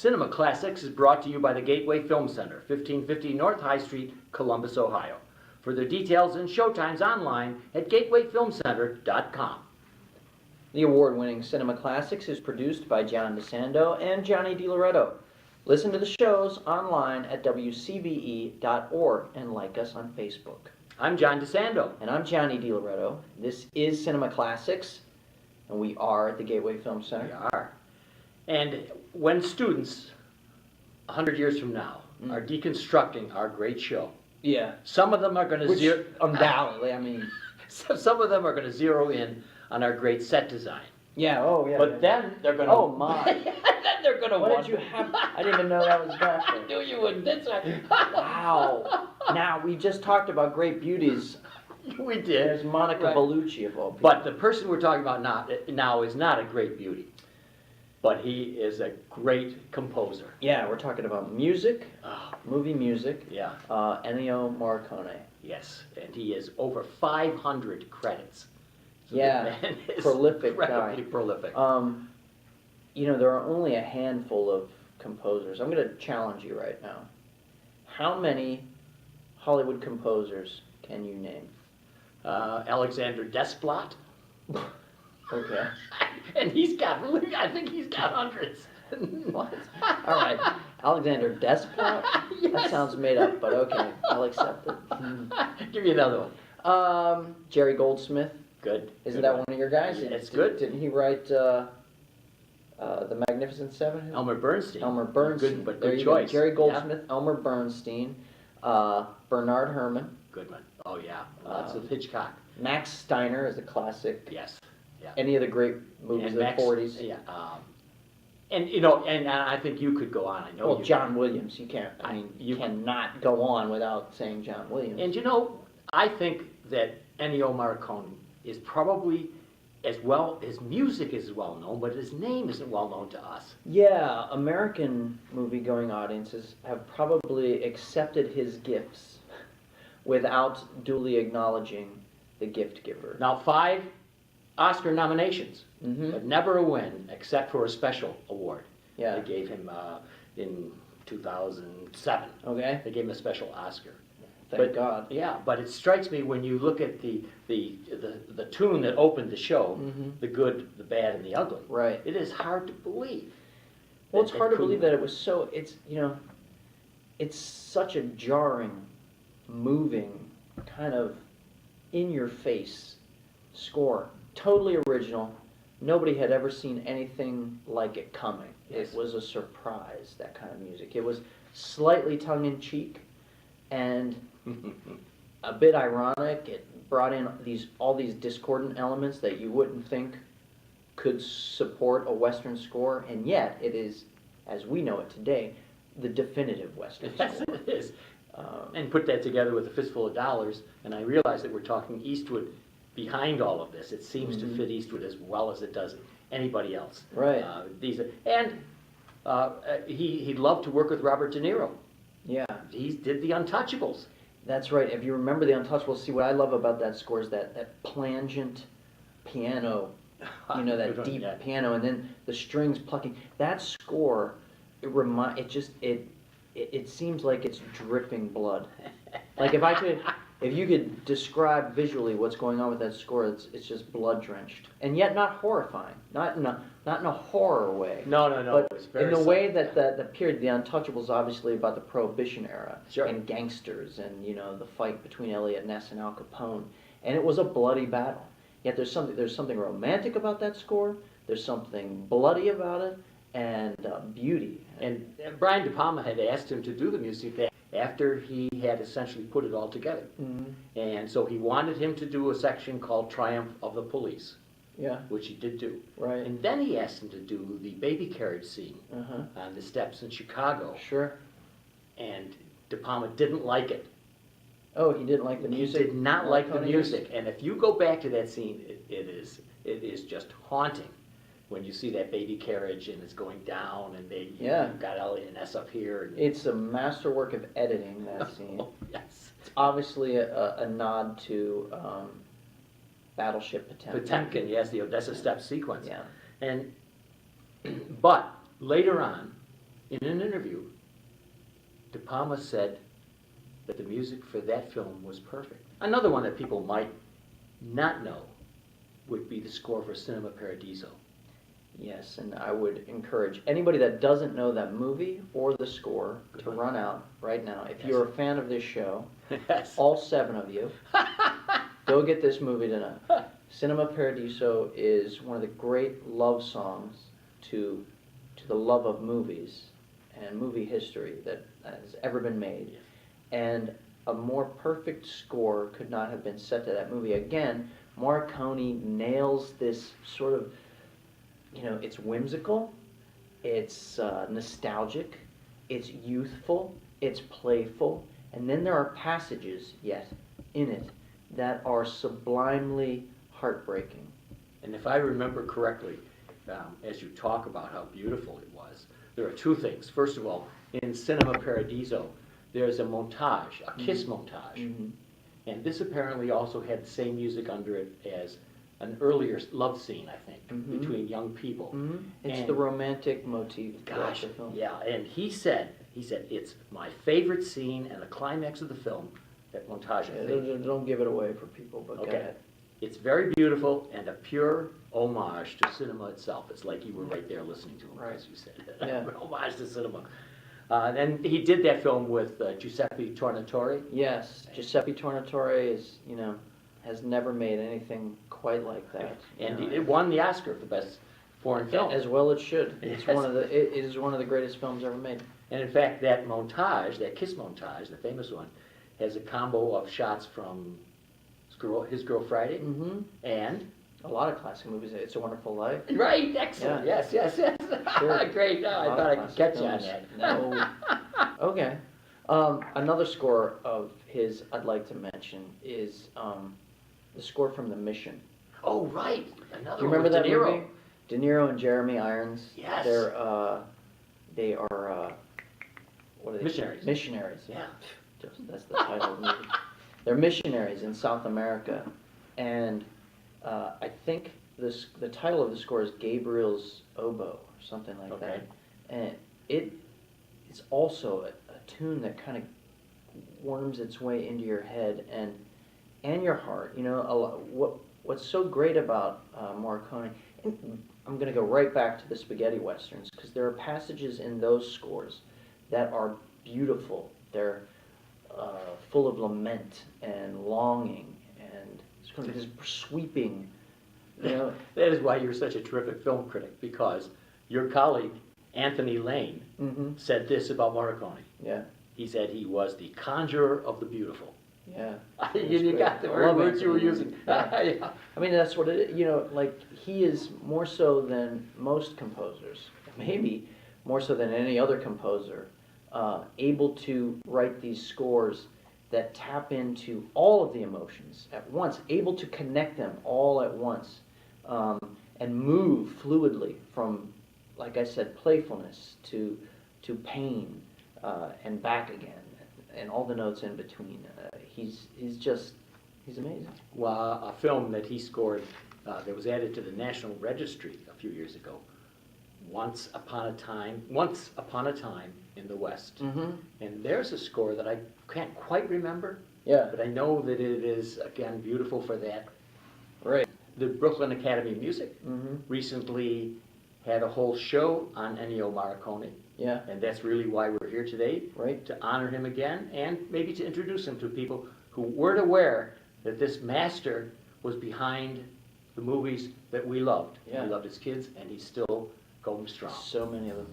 Cinema Classics is brought to you by the Gateway Film Center, 1550 North High Street, Columbus, Ohio. Further details and showtimes online at gatewayfilmcenter.com. The award-winning Cinema Classics is produced by John DeSando and Johnny DiLoretto. Listen to the shows online at wcbe.org and like us on Facebook. I'm John DeSando. And I'm Johnny DiLoretto. This is Cinema Classics, and we are at the Gateway Film Center. We are. And when students, 100 years from now, are deconstructing our great show, Yeah. some of them are going to undoubtedly, I mean... some of them are going to zero in on our great set design. Yeah, oh yeah. But then they're going to... Oh my. Then they're going to What did you have? I didn't even know that was back I there. knew you wouldn't. That's right. Wow. Now, we just talked about great beauties. We did. There's Monica Right. Bellucci of all people. But the person we're talking about now is not a great beauty. But he is a great composer. Yeah, we're talking about music, Oh, movie music. yeah. Ennio Morricone. Yes. And he has over 500 credits. So Yeah, the man is prolific incredibly guy. prolific. You know, there are only a handful of composers. I'm going to challenge you right now. How many Hollywood composers can you name? Alexander Desplat. Okay. And I think he's got hundreds. What? All right. Alexander Desplat? Yes. That sounds made up, but okay. I'll accept it. Give me another one. Jerry Goldsmith. Good. Isn't Good that one. one of your guys? It's good. Didn't he write The Magnificent Seven? Elmer Bernstein. Elmer Bernstein. Good, but There good you go. choice. Jerry Yeah. Goldsmith, Elmer Bernstein, Bernard Herrmann, Good one. Oh yeah. Lots of Hitchcock. Max Steiner is a classic. Yes. Yeah. Any of the great movies of the Max- 40s. Yeah. And you know, and I think you could go on. I know. Well, you John Williams. You can't. I mean, You- you cannot go on without saying John Williams. And you know, I think that Ennio Morricone is probably as well. His music is well known, but his name isn't well known to us. Yeah, American movie-going audiences have probably accepted his gifts without duly acknowledging the gift giver. Now, 5 Oscar nominations, Mm-hmm. but never a win except for a special award. Yeah. They gave him in 2007. Okay. They gave him a special Oscar. Thank God. Yeah, but it strikes me when you look at the tune that opened the show, Mhm. the good, the bad, and the ugly. Right. It is hard to believe. Well, it's that hard to couldn't- believe that it was so. It's it's such a jarring, moving, kind of in-your-face score. Totally original. Nobody had ever seen anything like it coming. Yes. It was a surprise, that kind of music. It was slightly tongue-in-cheek and a bit ironic. It brought in all these discordant elements that you wouldn't think could support a Western score, and yet it is, as we know it today, the definitive Western Yes, score. it is. And put that together with a fistful of dollars, and I realize that we're talking Eastwood behind all of this. It seems to fit Eastwood as well as it does anybody else. Right. He loved to work with Robert De Niro. Yeah, He did The Untouchables. that's right. If you remember The Untouchables, see what I love about that score is that plangent piano, Good that one, deep yeah. piano, and then the strings plucking. That score, it seems like it's dripping blood. Like if you could describe visually what's going on with that score, it's just blood drenched, and yet not horrifying, not in a horror way. No. But It's very in the subtle. way that the period, The Untouchables, obviously about the Prohibition era Sure. and gangsters, and the fight between Elliot Ness and Al Capone, and it was a bloody battle. Yet there's something romantic about that score. There's something bloody about it, and beauty. And Brian De Palma had asked him to do the music after he had essentially put it all together. Mhm. And so he wanted him to do a section called Triumph of the Police, Yeah, which he did do. right. And then he asked him to do the baby carriage scene Uh-huh. on the steps in Chicago. Sure. And De Palma didn't like it. Oh, he didn't like the music? He did not like the Morricone music. And if you go back to that scene, it is just haunting. When you see that baby carriage and it's going down, and you've got Elliot and Ness up here. And, It's a masterwork of editing, that scene. oh, yes. It's obviously a nod to Battleship Potemkin. Potemkin, yes, the Odessa Steppe sequence. Yeah. And but later on, in an interview, De Palma said that the music for that film was perfect. Another one that people might not know would be the score for Cinema Paradiso. Yes, and I would encourage anybody that doesn't know that movie or the score to run out right now. If you're a fan of this show, all 7 of you, go get this movie tonight. Cinema Paradiso is one of the great love songs to the love of movies and movie history that has ever been made. And a more perfect score could not have been set to that movie. Again, Morricone nails this sort of, it's whimsical, it's nostalgic, it's youthful, it's playful, and then there are passages yet in it that are sublimely heartbreaking. And if I remember correctly, as you talk about how beautiful it was, there are 2 things. First of all, in Cinema Paradiso, there's a montage, a kiss montage. Mm-hmm. And this apparently also had the same music under it as an earlier love scene, I think, between young people. Mm-hmm. It's and the romantic motif. Gosh, the film. yeah, and he said, it's my favorite scene and the climax of the film, that montage. Don't give it away for people, but go ahead. It's very beautiful and a pure homage to cinema itself. It's like you were right there listening to him, as you said. Yeah. Homage to cinema. And he did that film with Giuseppe Tornatore. Yes, Giuseppe Tornatore is, has never made anything quite like that. And it won the Oscar for Best Foreign Film. As well it should. It's Yes. it is one of the greatest films ever made. And in fact, that montage, that kiss montage, the famous one, has a combo of shots from His Girl Friday Mm-hmm. and... A lot of classic movies. It's a Wonderful Life. Right, excellent. Yeah. Yes. Sure. Great. No, I thought I could catch you on that. No. Okay. Another score of his I'd like to mention is the score from The Mission. Oh, right. Another Do you one remember with that De Niro. movie? De Niro and Jeremy Irons. Yes. They are what are they? Missionaries. Missionaries. Yeah. That's the title of the movie. They're missionaries in South America, and I think the title of the score is Gabriel's Oboe or something like Okay. that. And it's also a tune that kind of worms its way into your head and your heart. What's so great about Morricone, and I'm going to go right back to the spaghetti westerns, because there are passages in those scores that are beautiful. They're full of lament and longing, and it's going to be this sweeping, That is why you're such a terrific film critic, because your colleague, Anthony Lane, said this about Morricone. Yeah. He said he was the conjurer of the beautiful. Yeah. You got the very words you were using. Yeah. I mean, that's what it is. Like, he is more so than most composers, maybe more so than any other composer, able to write these scores that tap into all of the emotions at once, able to connect them all at once, and move fluidly from, like I said, playfulness to pain, and back again, and all the notes in between. He's amazing. Well, a film that he scored that was added to the National Registry a few years ago, Once Upon a Time in the West. Mm-hmm. And there's a score that I can't quite remember, Yeah. but I know that it is, again, beautiful for that. Right. The Brooklyn Academy of Music Mm-hmm. recently had a whole show on Ennio Morricone, Yeah. and that's really why we're here today, Right. to honor him again and maybe to introduce him to people who weren't aware that this master was behind the movies that we loved. Yeah. We loved as kids, and he's still going strong. So many of them.